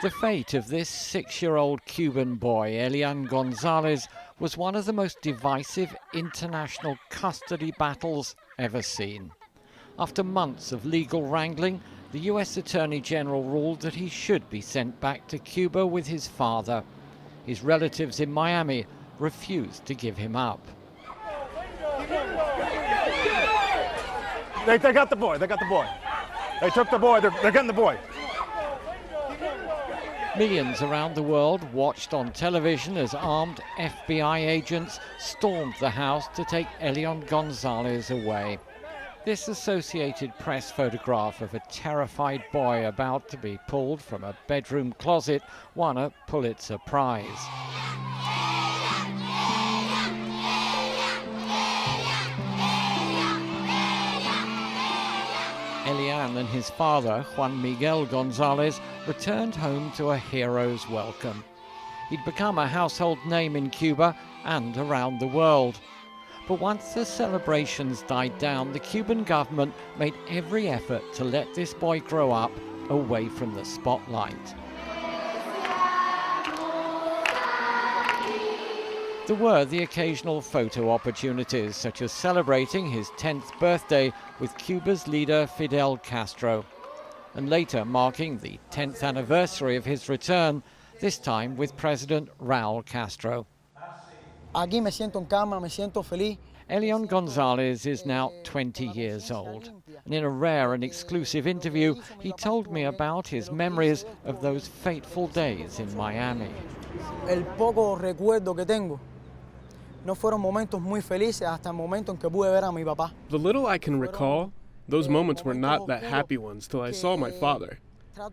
The fate of this 6-year-old Cuban boy, Elian Gonzalez, was one of the most divisive international custody battles ever seen. After months of legal wrangling, the US Attorney General ruled that he should be sent back to Cuba with his father. His relatives in Miami refused to give him up. They got the boy. They took the boy. They're getting the boy. Millions around the world watched on television as armed FBI agents stormed the house to take Elian Gonzalez away. This Associated Press photograph of a terrified boy about to be pulled from a bedroom closet won a Pulitzer Prize. Elian and his father, Juan Miguel Gonzalez, returned home to a hero's welcome. He'd become a household name in Cuba and around the world. But once the celebrations died down, the Cuban government made every effort to let this boy grow up away from the spotlight. There were the occasional photo opportunities, such as celebrating his 10th birthday with Cuba's leader Fidel Castro, and later marking the 10th anniversary of his return, this time with President Raul Castro. Aquí me siento en cama, me siento feliz. Elian Gonzalez is now 20 years old, and in a rare and exclusive interview, he told me about his memories of those fateful days in Miami. El poco recuerdo que tengo no fueron momentos muy felices hasta el momento en que pude ver a mi papá. The little I can recall, those moments were not that happy ones till I saw my father.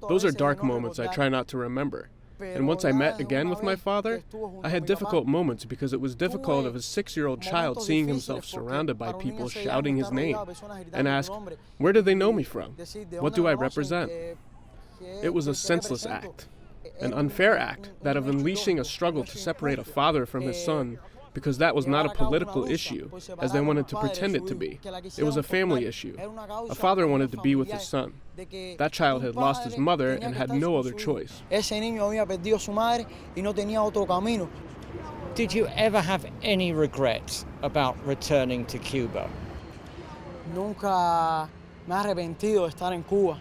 Those are dark moments I try not to remember. And once I met again with my father, I had difficult moments because it was difficult of a 6-year-old child seeing himself surrounded by people shouting his name and ask, where do they know me from? What do I represent? It was a senseless act, an unfair act, that of unleashing a struggle to separate a father from his son, because that was not a political issue, as they wanted to pretend it to be. It was a family issue. A father wanted to be with his son. That child had lost his mother and had no other choice. Did you ever have any regrets about returning to Cuba? Nunca me he arrepentido de estar en Cuba.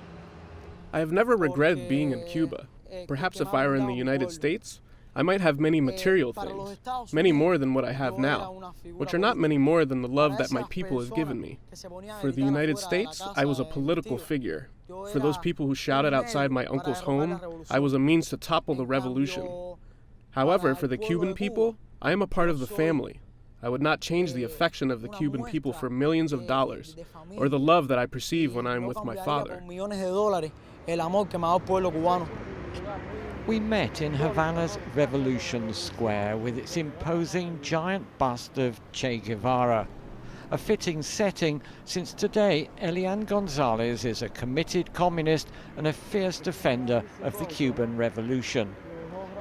I have never regretted being in Cuba. Perhaps if I were in the United States, I might have many material things, many more than what I have now, which are not many more than the love that my people have given me. For the United States, I was a political figure. For those people who shouted outside my uncle's home, I was a means to topple the revolution. However, for the Cuban people, I am a part of the family. I would not change the affection of the Cuban people for millions of dollars, or the love that I perceive when I am with my father. We met in Havana's Revolution Square with its imposing giant bust of Che Guevara. A fitting setting, since today Elian Gonzalez is a committed communist and a fierce defender of the Cuban Revolution.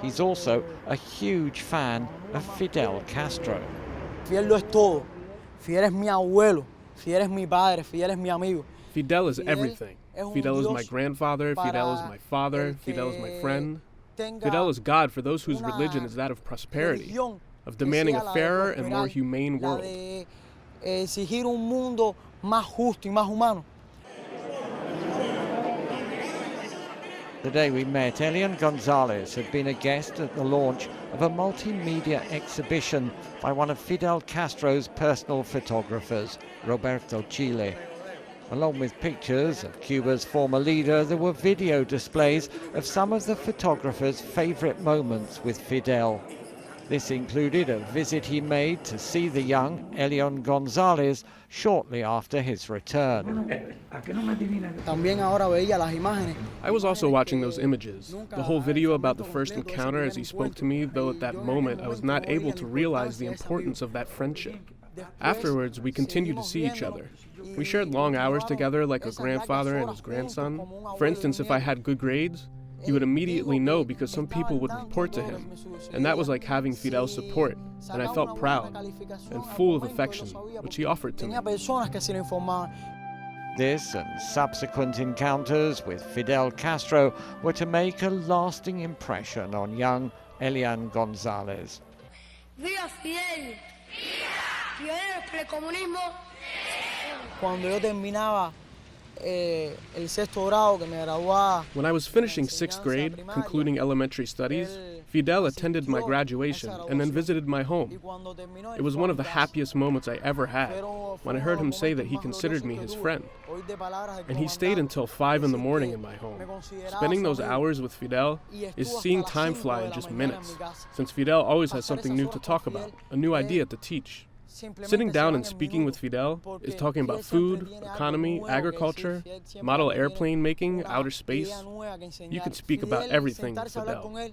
He's also a huge fan of Fidel Castro. Fidel lo es todo. Fidel es mi abuelo. Fidel es mi padre. Fidel es mi amigo. Fidel is everything. Fidel is my grandfather. Fidel is my father. Fidel is my friend. Fidel is God for those whose religion is that of prosperity, of demanding a fairer and more humane world. Exigir un mundo más justo y más humano. The day we met, Elian Gonzalez had been a guest at the launch of a multimedia exhibition by one of Fidel Castro's personal photographers, Roberto Chile. Along with pictures of Cuba's former leader, there were video displays of some of the photographer's favorite moments with Fidel. This included a visit he made to see the young Elian Gonzalez shortly after his return. I was also watching those images, the whole video about the first encounter as he spoke to me, though at that moment I was not able to realize the importance of that friendship. Afterwards, we continued to see each other. We shared long hours together like a grandfather and his grandson. For instance, if I had good grades, he would immediately know because some people would report to him. And that was like having Fidel's support, and I felt proud and full of affection, which he offered to me. This and subsequent encounters with Fidel Castro were to make a lasting impression on young Elian Gonzalez. ¡Viva Fidel! ¡Pioneros por el comunismo! Cuando yo terminaba el sexto grado, que me graduaba. When I was finishing 6th grade, concluding elementary studies, Fidel attended my graduation and then visited my home. It was one of the happiest moments I ever had when I heard him say that he considered me his friend. And he stayed until 5 in the morning in my home. Spending those hours with Fidel is seeing time fly in just minutes, since Fidel always has something new to talk about, a new idea to teach. Sitting down and speaking with Fidel is talking about food, economy, agriculture, model airplane making, outer space. You can speak about everything with Fidel.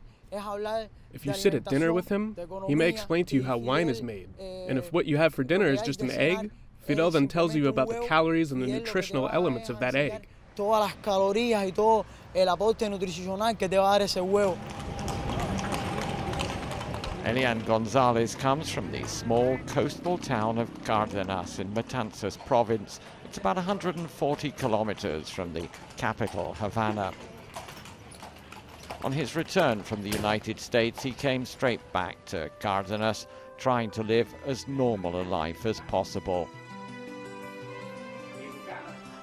If you sit at dinner with him, he may explain to you how wine is made. And if what you have for dinner is just an egg, Fidel then tells you about the calories and the nutritional elements of that egg. Todas las calorías y todo el aporte nutricional que te va a dar ese huevo. Elian Gonzalez comes from the small coastal town of Cardenas in Matanzas province. It's about 140 kilometers from the capital, Havana. On his return from the United States, he came straight back to Cardenas, trying to live as normal a life as possible.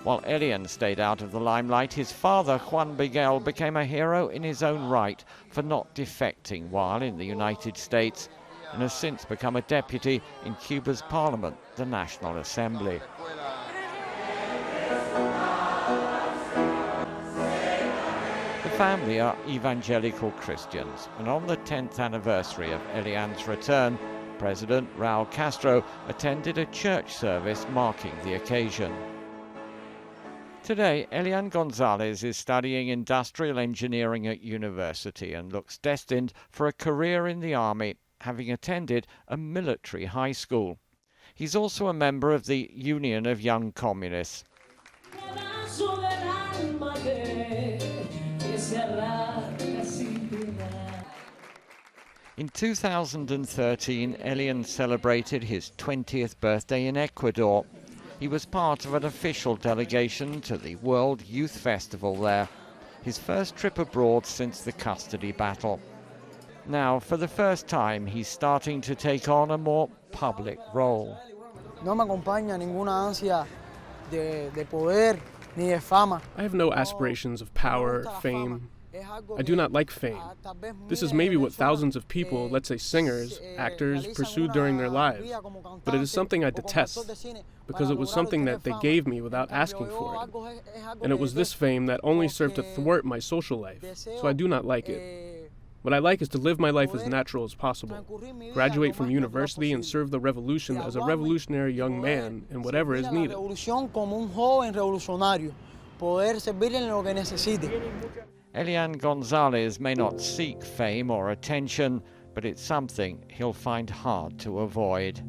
While Elian stayed out of the limelight, his father, Juan Miguel, became a hero in his own right for not defecting while in the United States, and has since become a deputy in Cuba's parliament, the National Assembly. The family are evangelical Christians, and on the 10th anniversary of Elian's return, President Fidel Castro attended a church service marking the occasion. Today, Elian Gonzalez is studying industrial engineering at university and looks destined for a career in the army, having attended a military high school. He's also a member of the Union of Young Communists. In 2013, Elian celebrated his 20th birthday in Ecuador. He was part of an official delegation to the World Youth Festival there, his first trip abroad since the custody battle. Now, for the first time, he's starting to take on a more public role. No me acompaña ninguna ansia de poder ni de fama. I have no aspirations of power, fame. I do not like fame. This is maybe what thousands of people, let's say singers, actors, pursued during their lives. But it is something I detest, because it was something that they gave me without asking for it. And it was this fame that only served to thwart my social life, so I do not like it. What I like is to live my life as natural as possible, graduate from university and serve the revolution as a revolutionary young man in whatever is needed. Elian Gonzalez may not seek fame or attention, but it's something he'll find hard to avoid.